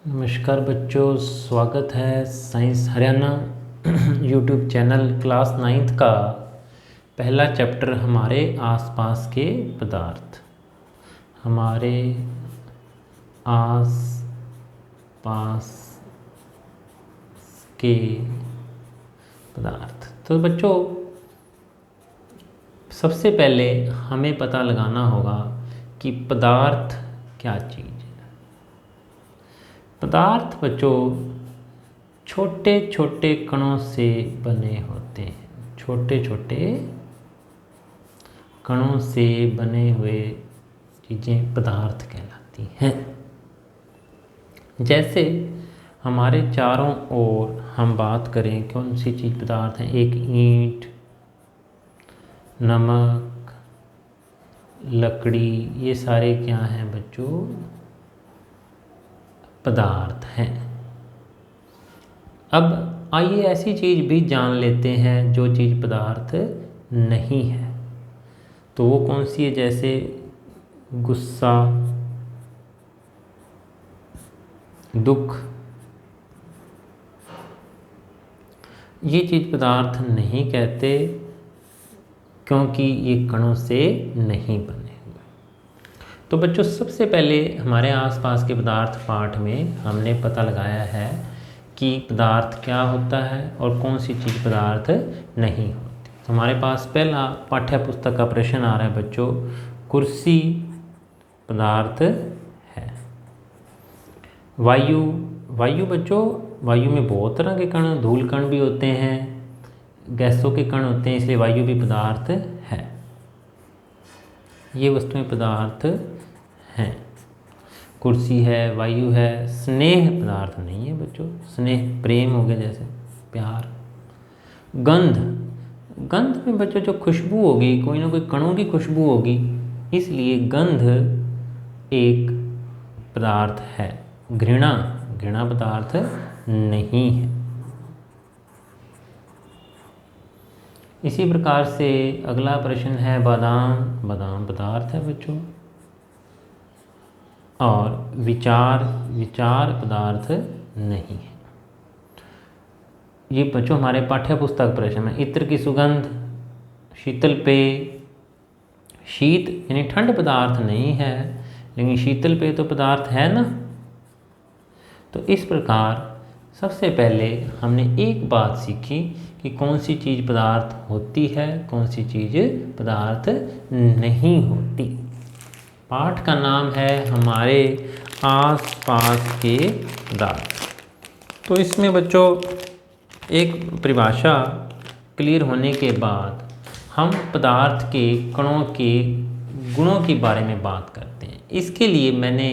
नमस्कार बच्चों, स्वागत है science Haryana YouTube channel class 9th का पहला चैप्टर हमारे आसपास के पदार्थ। हमारे आस पास के पदार्थ। तो बच्चों, सबसे पहले हमें पता लगाना होगा कि पदार्थ क्या चीज़ है। पदार्थ बच्चों छोटे छोटे कणों से बने होते हैं। छोटे छोटे कणों से बने हुए चीज़ें पदार्थ कहलाती हैं। जैसे हमारे चारों ओर हम बात करें कौन सी चीज़ पदार्थ हैं। एक ईंट, नमक, लकड़ी, ये सारे क्या हैं बच्चों? पदार्थ हैं। अब आइए ऐसी चीज़ भी जान लेते हैं जो चीज़ पदार्थ नहीं है। तो वो कौन सी है? जैसे गुस्सा, दुख, ये चीज़ पदार्थ नहीं कहते क्योंकि ये कणों से नहीं बने। तो बच्चों, सबसे पहले हमारे आसपास के पदार्थ पाठ में हमने पता लगाया है कि पदार्थ क्या होता है और कौन सी चीज़ पदार्थ नहीं होती। तो हमारे पास पहला पाठ्य पुस्तक का प्रश्न आ रहा है बच्चों, कुर्सी पदार्थ है। वायु बच्चों, वायु में बहुत तरह के कण, धूल कण भी होते हैं, गैसों के कण होते हैं, इसलिए वायु भी पदार्थ है। ये वस्तुएं पदार्थ हैं। कुर्सी है, वायु है। स्नेह पदार्थ नहीं है बच्चों। स्नेह प्रेम हो गया, जैसे प्यार। गंध में बच्चों जो खुशबू होगी, कोई ना कोई कणों की खुशबू होगी, इसलिए गंध एक पदार्थ है। घृणा पदार्थ नहीं है। इसी प्रकार से अगला प्रश्न है बादाम पदार्थ है बच्चों। और विचार पदार्थ नहीं है। ये बच्चों हमारे पाठ्य पुस्तक प्रश्न है। इत्र की सुगंध, शीतल पेय। शीत यानी ठंड पदार्थ नहीं है, लेकिन शीतल पेय तो पदार्थ है ना। तो इस प्रकार सबसे पहले हमने एक बात सीखी कि कौन सी चीज़ पदार्थ होती है, कौन सी चीज़ पदार्थ नहीं होती। पाठ का नाम है हमारे आसपास के पदार्थ। तो इसमें बच्चों एक परिभाषा क्लियर होने के बाद हम पदार्थ के कणों के गुणों के बारे में बात करते हैं। इसके लिए मैंने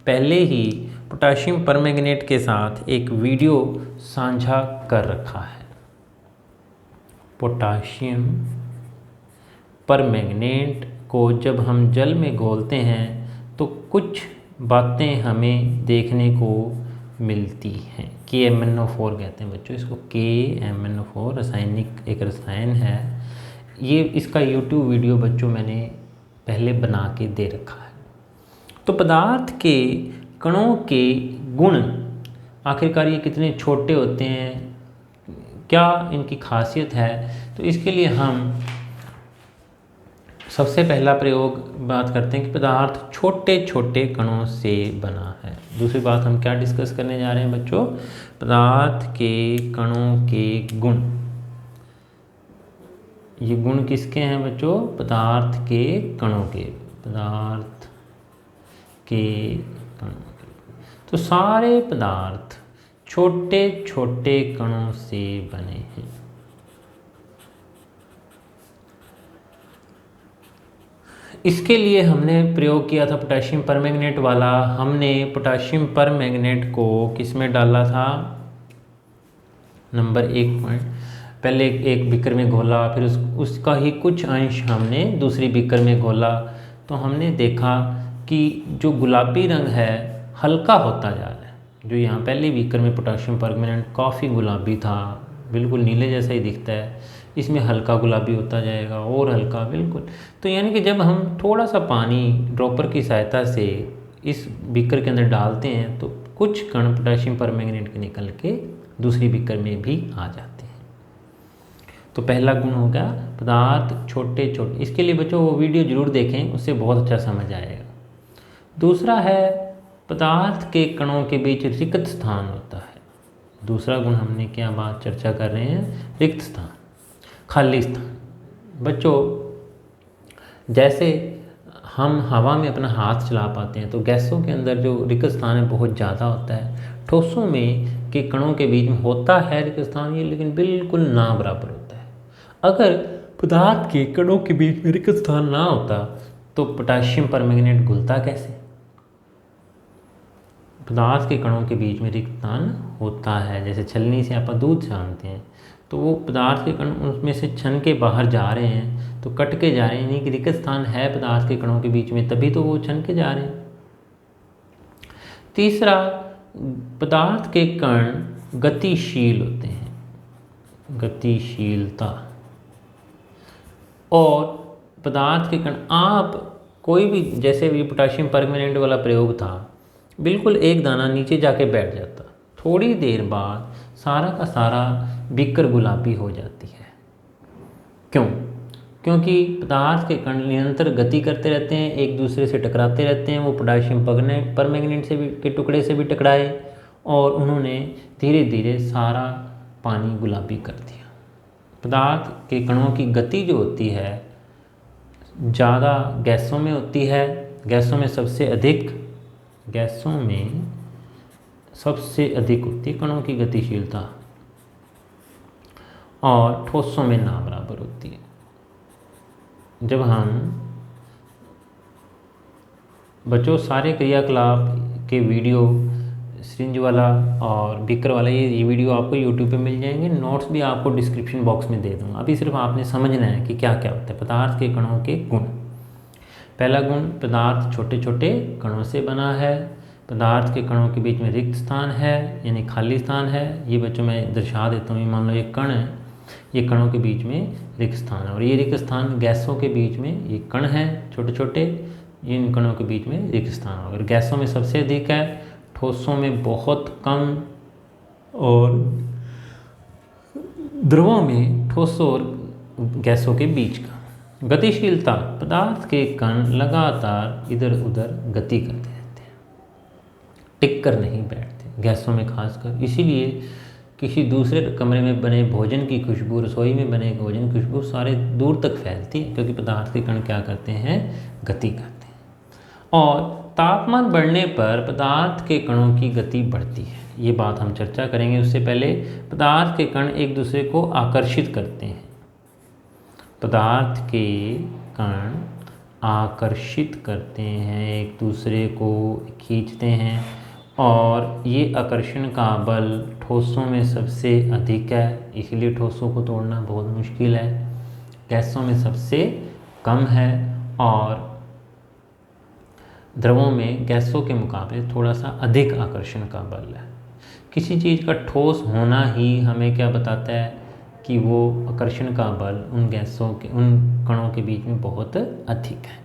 पहले ही पोटेशियम परमैंगनेट के साथ एक वीडियो साझा कर रखा है। पोटेशियम परमैंगनेट को जब हम जल में घोलते हैं तो कुछ बातें हमें देखने को मिलती हैं। KMnO4 कहते हैं बच्चों इसको। KMnO4 रासायनिक एक रसायन है। ये इसका YouTube वीडियो बच्चों मैंने पहले बना के दे रखा है। तो पदार्थ के कणों के गुण, आखिरकार ये कितने छोटे होते हैं, क्या इनकी खासियत है, तो इसके लिए हम सबसे पहला प्रयोग बात करते हैं कि पदार्थ छोटे छोटे कणों से बना है। दूसरी बात हम क्या डिस्कस करने जा रहे हैं बच्चों? पदार्थ के कणों के गुण। ये गुण किसके हैं बच्चों? पदार्थ के कणों के। पदार्थ के कणों के। तो सारे पदार्थ छोटे छोटे कणों से बने हैं। इसके लिए हमने प्रयोग किया था पोटेशियम परमैंगनेट वाला। हमने पोटेशियम परमैंगनेट को किस में डाला था? नंबर 1 पॉइंट पहले एक बीकर में घोला, फिर उसका ही कुछ अंश हमने दूसरी बीकर में घोला। तो हमने देखा कि जो गुलाबी रंग है हल्का होता जा रहा है। जो यहाँ पहले बीकर में पोटेशियम परमैंगनेट काफ़ी गुलाबी था, बिल्कुल नीले जैसा ही दिखता है, इसमें हल्का गुलाबी होता जाएगा और हल्का, बिल्कुल। तो यानी कि जब हम थोड़ा सा पानी ड्रॉपर की सहायता से इस बीकर के अंदर डालते हैं तो कुछ कण पोटेशियम परमैंगनेट के निकल के दूसरी बीकर में भी आ जाते हैं। तो पहला गुण हो गया पदार्थ छोटे छोटे, इसके लिए बच्चों वो वीडियो जरूर देखें, उससे बहुत अच्छा समझ आएगा। दूसरा है पदार्थ के कणों के बीच रिक्त स्थान होता है। दूसरा गुण हमने क्या बात चर्चा कर रहे हैं, रिक्त स्थान, खाली स्थान। बच्चों जैसे हम हवा में अपना हाथ चला पाते हैं तो गैसों के अंदर जो रिक्त स्थान है बहुत ज़्यादा होता है। ठोसों में के कणों के बीच में होता है रिक्त स्थान ये, लेकिन बिल्कुल ना बराबर होता है। अगर पदार्थ के कणों के बीच में रिक्त स्थान ना होता तो पोटेशियम परमैंगनेट घुलता कैसे? पदार्थ के कणों के बीच में रिक्त स्थान होता है, जैसे छलनी से आप दूध छानते हैं तो वो पदार्थ के कण उसमें से छन के बाहर जा रहे हैं, तो कट के जा रहे हैं, यानी कि रिक्त स्थान है पदार्थ के कणों के बीच में, तभी तो वो छन के जा रहे हैं। तीसरा, पदार्थ के कण गतिशील होते हैं, गतिशीलता। और पदार्थ के कण, आप कोई भी, जैसे भी पोटेशियम परमैंगनेट वाला प्रयोग था, बिल्कुल एक दाना नीचे जाके बैठ जाता, थोड़ी देर बाद सारा का सारा बीकर गुलाबी हो जाती है। क्यों? क्योंकि पदार्थ के कण निरंतर गति करते रहते हैं, एक दूसरे से टकराते रहते हैं। वो पोटेशियम परमैंगनेट से भी के टुकड़े से भी टकराए और उन्होंने धीरे धीरे सारा पानी गुलाबी कर दिया। पदार्थ के कणों की गति जो होती है ज़्यादा गैसों में होती है, गैसों में सबसे अधिक होती है कणों की गतिशीलता, और ठोसों में ना बराबर होती है। जब हम बच्चों सारे क्रियाकलाप के वीडियो, सिरिंज वाला और बीकर वाला, ये वीडियो आपको यूट्यूब पे मिल जाएंगे, नोट्स भी आपको डिस्क्रिप्शन बॉक्स में दे दूँगा। अभी सिर्फ आपने समझना है कि क्या क्या होता है पदार्थ के कणों के गुण। पहला गुण, पदार्थ छोटे छोटे कणों से बना है, पदार्थ के कणों के बीच में रिक्त स्थान है, यानी खाली स्थान है। ये बच्चों मैं दर्शा देता हूँ, मान लो ये कण है, ये कणों के बीच में रिक्त स्थान है, और ये रिक्त स्थान गैसों के बीच में, ये कण हैं छोटे छोटे, इन कणों के बीच में रिक्त स्थान। अगर गैसों में सबसे अधिक है, ठोसों में बहुत कम, और द्रवों में ठोसों और गैसों के बीच का। गतिशीलता, पदार्थ के कण लगातार इधर उधर गति करते रहते हैं, टिक कर नहीं बैठते, गैसों में खासकर। इसीलिए किसी दूसरे कमरे में बने भोजन की खुशबू, रसोई में बने भोजन की खुशबू सारे दूर तक फैलती है, क्योंकि पदार्थ के कण क्या करते हैं, गति करते हैं। और तापमान बढ़ने पर पदार्थ के कणों की गति बढ़ती है, ये बात हम चर्चा करेंगे। उससे पहले पदार्थ के कण एक दूसरे को आकर्षित करते हैं, पदार्थ के कण आकर्षित करते हैं, एक दूसरे को खींचते हैं, और ये आकर्षण का बल ठोसों में सबसे अधिक है, इसलिए ठोसों को तोड़ना बहुत मुश्किल है। गैसों में सबसे कम है, और द्रवों में गैसों के मुकाबले थोड़ा सा अधिक आकर्षण का बल है। किसी चीज़ का ठोस होना ही हमें क्या बताता है कि वो आकर्षण का बल उन गैसों के, उन कणों के बीच में बहुत अधिक है।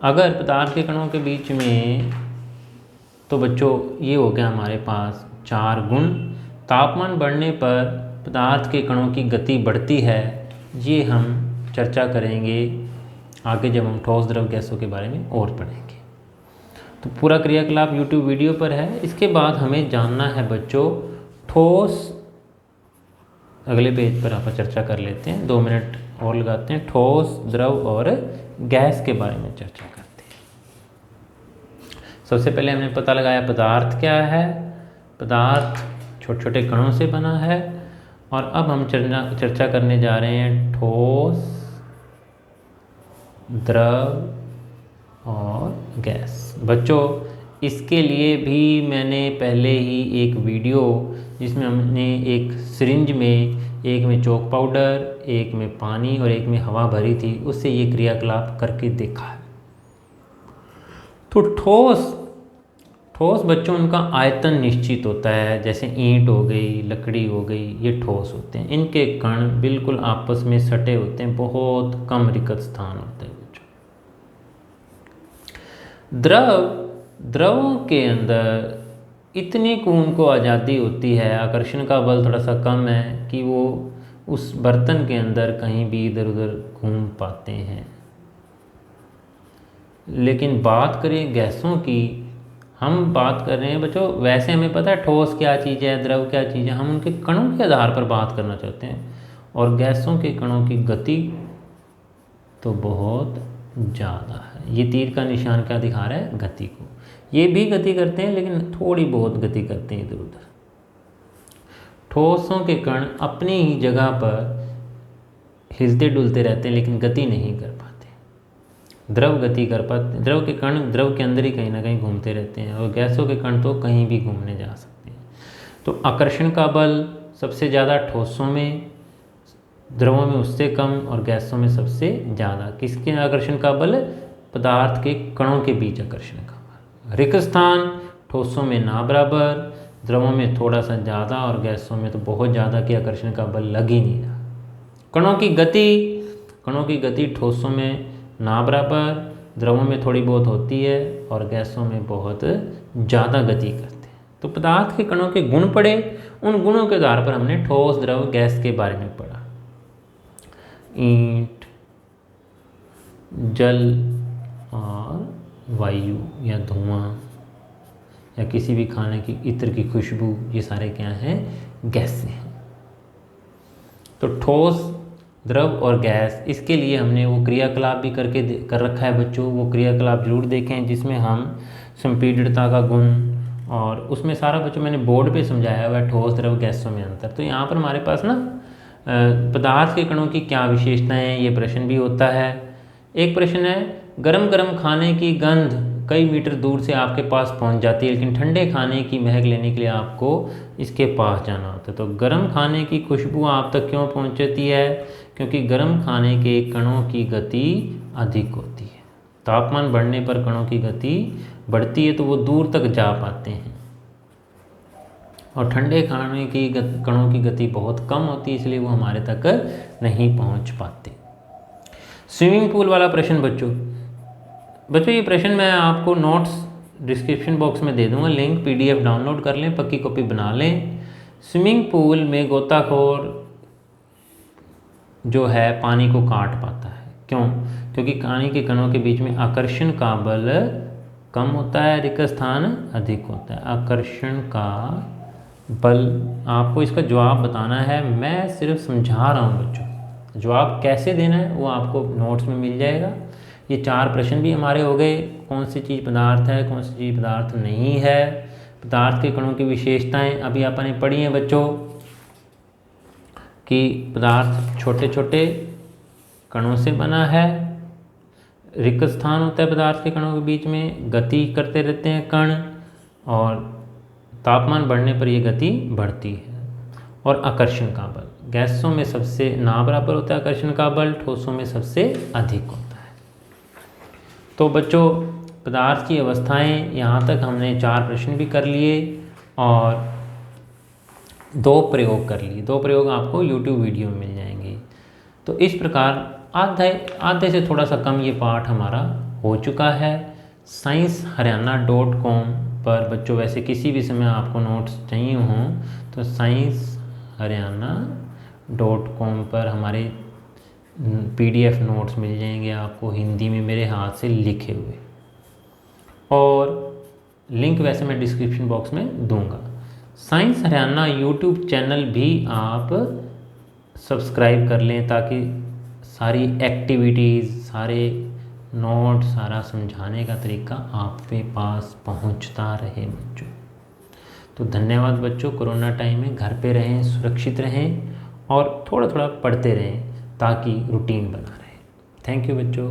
अगर पदार्थ के कणों के बीच में, तो बच्चों ये हो गया हमारे पास 4 गुण। तापमान बढ़ने पर पदार्थ के कणों की गति बढ़ती है, ये हम चर्चा करेंगे आगे जब हम ठोस द्रव गैसों के बारे में और पढ़ेंगे। तो पूरा क्रियाकलाप यूट्यूब वीडियो पर है। इसके बाद हमें जानना है बच्चों ठोस, अगले पेज पर आप चर्चा कर लेते हैं, 2 मिनट और लगाते हैं, ठोस द्रव और गैस के बारे में चर्चा करते हैं। सबसे पहले हमने पता लगाया पदार्थ क्या है, पदार्थ छोटे छोटे कणों से बना है, और अब हम चर्चा करने जा रहे हैं ठोस, द्रव और गैस। बच्चों इसके लिए भी मैंने पहले ही एक वीडियो, जिसमें हमने एक सिरिंज में, एक में चॉक पाउडर, एक में पानी और एक में हवा भरी थी, उससे ये क्रियाकलाप करके देखा है। तो ठोस बच्चों, उनका आयतन निश्चित होता है, जैसे ईंट हो गई, लकड़ी हो गई, ये ठोस होते हैं। इनके कण बिल्कुल आपस में सटे होते हैं, बहुत कम रिक्त स्थान होते हैं बच्चों। द्रवों के अंदर इतनी खून को आज़ादी होती है, आकर्षण का बल थोड़ा सा कम है कि वो उस बर्तन के अंदर कहीं भी इधर उधर घूम पाते हैं। लेकिन बात करें गैसों की, हम बात कर रहे हैं बच्चों, वैसे हमें पता है ठोस क्या चीज़ है, द्रव क्या चीज़ है, हम उनके कणों के आधार पर बात करना चाहते हैं। और गैसों के कणों की गति तो बहुत ज़्यादा है। ये तीर का निशान क्या दिखा रहा है? गति को। ये भी गति करते हैं लेकिन थोड़ी बहुत गति करते हैं इधर उधर। ठोसों के कण अपनी ही जगह पर हिलते डुलते रहते हैं लेकिन गति नहीं कर पाते। द्रव गति कर पाते, द्रव के कण द्रव के अंदर ही कहीं ना कहीं घूमते रहते हैं, और गैसों के कण तो कहीं भी घूमने जा सकते हैं। तो आकर्षण का बल सबसे ज़्यादा ठोसों में, द्रवों में उससे कम, और गैसों में सबसे ज़्यादा। किसके आकर्षण का बल? पदार्थ के कणों के बीच आकर्षण का बल। रिक्त स्थान ठोसों में ना बराबर, द्रवों में थोड़ा सा ज़्यादा, और गैसों में तो बहुत ज़्यादा कि आकर्षण का बल लग ही नहीं रहा। कणों की गति ठोसों में ना बराबर, द्रवों में थोड़ी बहुत होती है, और गैसों में बहुत ज़्यादा गति करते हैं। तो पदार्थ के कणों के गुण पढ़े, उन गुणों के आधार पर हमने ठोस, द्रव, गैस के बारे में पढ़ा। ईंट, जल और वायु या धुआं या किसी भी खाने की इत्र की खुशबू, ये सारे क्या हैं? गैसें हैं। तो ठोस, द्रव और गैस, इसके लिए हमने वो क्रियाकलाप भी कर रखा है बच्चों। वो क्रियाकलाप जरूर देखें जिसमें हम संपीड़ितता का गुण, और उसमें सारा बच्चों मैंने बोर्ड पे समझाया हुआ है ठोस, द्रव, गैसों में अंतर। तो यहाँ पर हमारे पास ना पदार्थ के कणों की क्या विशेषताएं हैं, ये प्रश्न भी होता है। एक प्रश्न है, गरम गरम खाने की गंध कई मीटर दूर से आपके पास पहुंच जाती है, लेकिन ठंडे खाने की महक लेने के लिए आपको इसके पास जाना होता है। तो गरम खाने की खुशबू आप तक क्यों पहुंचती है? क्योंकि गरम खाने के कणों की गति अधिक होती है। तापमान बढ़ने पर कणों की गति बढ़ती है तो वो दूर तक जा पाते हैं, और ठंडे खाने की कणों की गति बहुत कम होती है, इसलिए वो हमारे तक नहीं पहुंच पाते। स्विमिंग पूल वाला प्रश्न बच्चों, ये प्रश्न मैं आपको नोट्स डिस्क्रिप्शन बॉक्स में दे दूंगा, लिंक, PDF डाउनलोड कर लें, पक्की कॉपी बना लें। स्विमिंग पूल में गोताखोर जो है पानी को काट पाता है, क्यों? क्योंकि पानी के कणों के बीच में आकर्षण का बल कम होता है, रिक्त स्थान अधिक होता है। आकर्षण का बल, आपको इसका जवाब बताना है, मैं सिर्फ समझा रहा हूँ बच्चों। जवाब कैसे देना है वो आपको नोट्स में मिल जाएगा। ये 4 प्रश्न भी हमारे हो गए। कौन सी चीज़ पदार्थ है, कौन सी चीज़ पदार्थ नहीं है, पदार्थ के कणों की विशेषताएं अभी आपने पढ़ी हैं बच्चों, कि पदार्थ छोटे छोटे कणों से बना है, रिक्त स्थान होता है पदार्थ के कणों के बीच में, गति करते रहते हैं कण, और तापमान बढ़ने पर ये गति बढ़ती है। और आकर्षण का बल, गैसों में सबसे ना बराबर होता है आकर्षण का बल, ठोसों में सबसे अधिक होता है। तो बच्चों पदार्थ की अवस्थाएं, यहाँ तक हमने 4 प्रश्न भी कर लिए और 2 प्रयोग कर लिए। 2 प्रयोग आपको YouTube वीडियो में मिल जाएंगे। तो इस प्रकार आधे से थोड़ा सा कम ये पाठ हमारा हो चुका है। scienceharyana.com पर बच्चों वैसे किसी भी समय आपको नोट्स चाहिए हों तो scienceharyana.com पर हमारे PDF नोट्स मिल जाएंगे आपको, हिंदी में मेरे हाथ से लिखे हुए, और लिंक वैसे मैं डिस्क्रिप्शन बॉक्स में दूंगा। साइंस हरियाणा YouTube चैनल भी आप सब्सक्राइब कर लें ताकि सारी एक्टिविटीज़, सारे नोट, सारा समझाने का तरीका आपके पास पहुंचता रहे बच्चों। तो धन्यवाद बच्चों। कोरोना टाइम में घर पे रहें, सुरक्षित रहें और थोड़ा थोड़ा पढ़ते रहें ताकि रूटीन बना रहे। थैंक यू बच्चों।